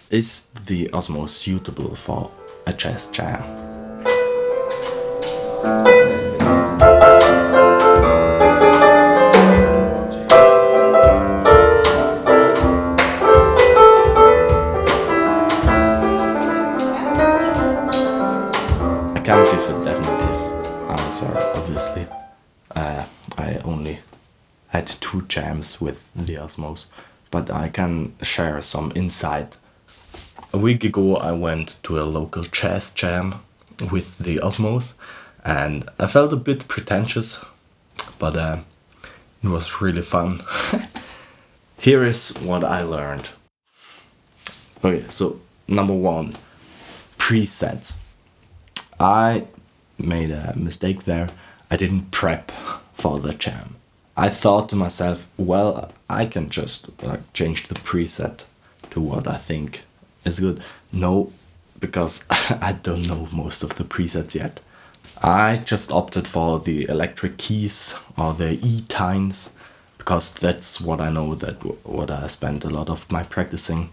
Is the Osmose suitable for a jazz jam? I can't give a definitive answer, obviously. I only had 2 jams with the Osmose, but I can share some insight. A week ago I went to a local jazz jam with the Osmose, and I felt a bit pretentious, but it was really fun. Here is what I learned. Okay, so number 1, presets. I made a mistake there. I didn't prep for the jam. I thought to myself, well, I can just change the preset to what I think is good. No, because I don't know most of the presets yet. I just opted for the electric keys or the E-tines because that's what I know, that what I spent a lot of my practicing.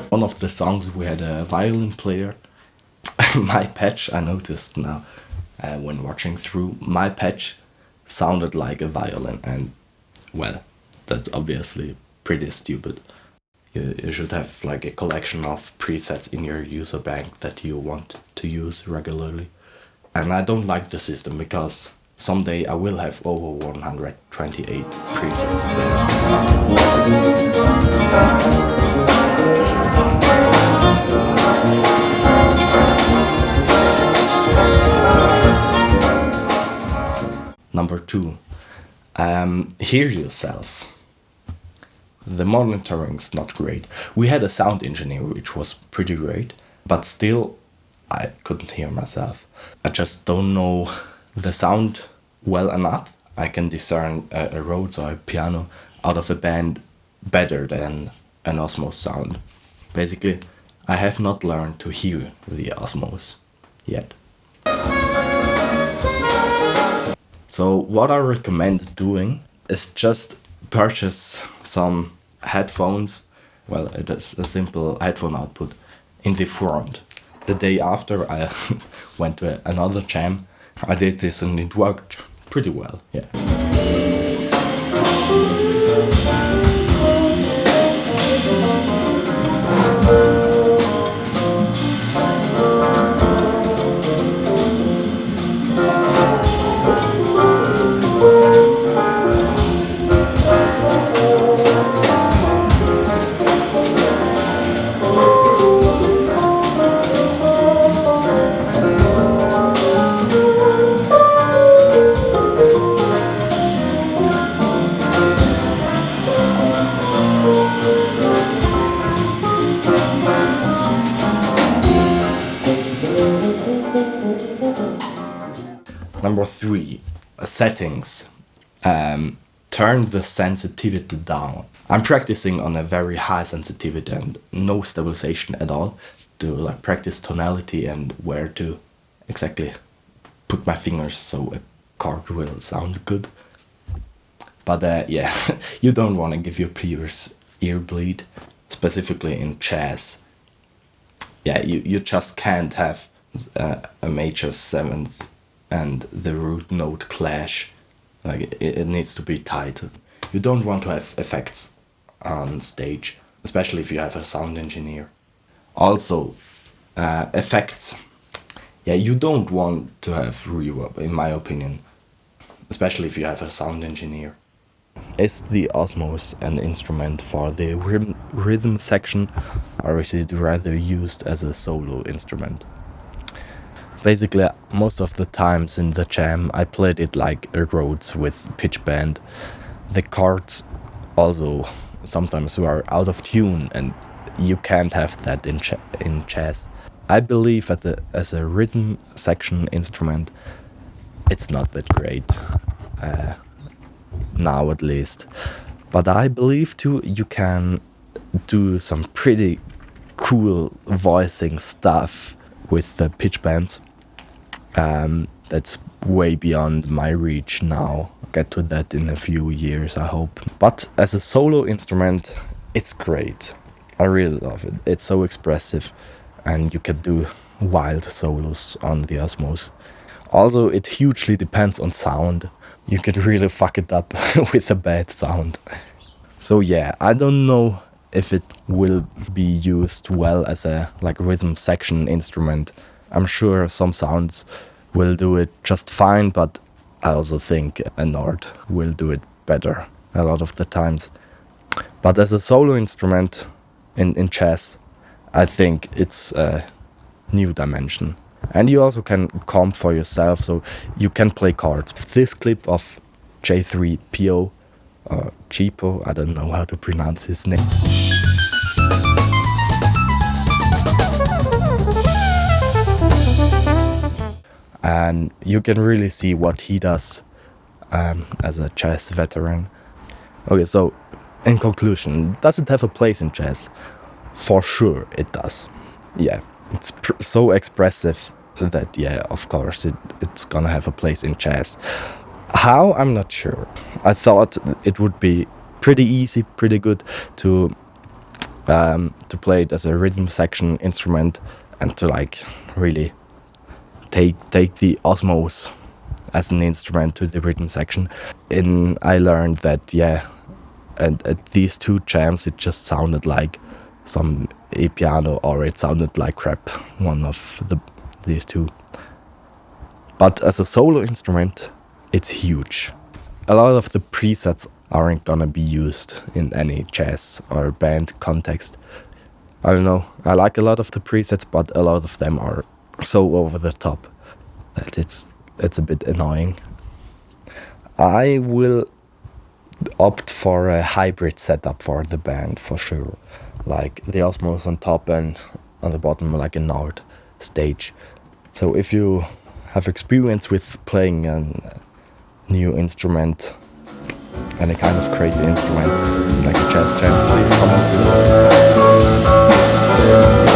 One of the songs we had a violin player. My patch, I noticed now when watching through, my patch sounded like a violin, and well, that's obviously pretty stupid. You should have like a collection of presets in your user bank that you want to use regularly. And I don't like the system because someday I will have over 128 presets there. Number 2, hear yourself. The monitoring's not great. We had a sound engineer which was pretty great, but still I couldn't hear myself. I just don't know the sound well enough. I can discern a Rhodes or a piano out of a band better than an Osmose sound. Basically, I have not learned to hear the Osmose yet. So what I recommend doing is just purchase some headphones. Well, it is a simple headphone output in the front. The day after I went to another jam, I did this and it worked pretty well, yeah. Number 3, settings. Turn the sensitivity down. I'm practicing on a very high sensitivity and no stabilization at all to practice tonality and where to exactly put my fingers so a chord will sound good. But yeah, you don't want to give your peers ear bleed, specifically in jazz. Yeah, you just can't have a major 7th and the root note clash. It needs to be tight. You don't want to have effects on stage, especially if you have a sound engineer. Also, effects. Yeah, you don't want to have reverb, in my opinion, especially if you have a sound engineer. Is the Osmose an instrument for the rhythm section, or is it rather used as a solo instrument? Basically, most of the times in the jam I played it like Rhodes with pitch bend. The chords also sometimes were out of tune, and you can't have that in jazz. I believe as a rhythm section instrument, it's not that great, now at least. But I believe too you can do some pretty cool voicing stuff with the pitch bends. That's way beyond my reach now. I'll get to that in a few years, I hope. But as a solo instrument, it's great. I really love it. It's so expressive, and you can do wild solos on the Osmose. Also, it hugely depends on sound. You can really fuck it up with a bad sound. So yeah, I don't know if it will be used well as a like rhythm section instrument. I'm sure some sounds will do it just fine, but I also think a Nord will do it better a lot of the times. But as a solo instrument in jazz, I think it's a new dimension. And you also can comp for yourself, so you can play chords. This clip of J3PO, or Cheapo, I don't know how to pronounce his name. And you can really see what he does as a jazz veteran. Okay, so in conclusion, does it have a place in jazz? For sure it does. Yeah, it's so expressive that, yeah, of course it's gonna have a place in jazz. How? I'm not sure. I thought it would be pretty easy, pretty good to play it as a rhythm section instrument and to like really take the Osmose as an instrument to the rhythm section. And I learned that, yeah, and at these two jams it just sounded like some piano, or it sounded like crap, one of these two. But as a solo instrument, it's huge. A lot of the presets aren't gonna be used in any jazz or band context. I don't know, I like a lot of the presets, but a lot of them are so over the top that it's a bit annoying. I will opt for a hybrid setup for the band for sure, like the Osmose on top and on the bottom like a Nord stage. So if you have experience with playing a new instrument, any kind of crazy instrument like a jazz jam, please comment below.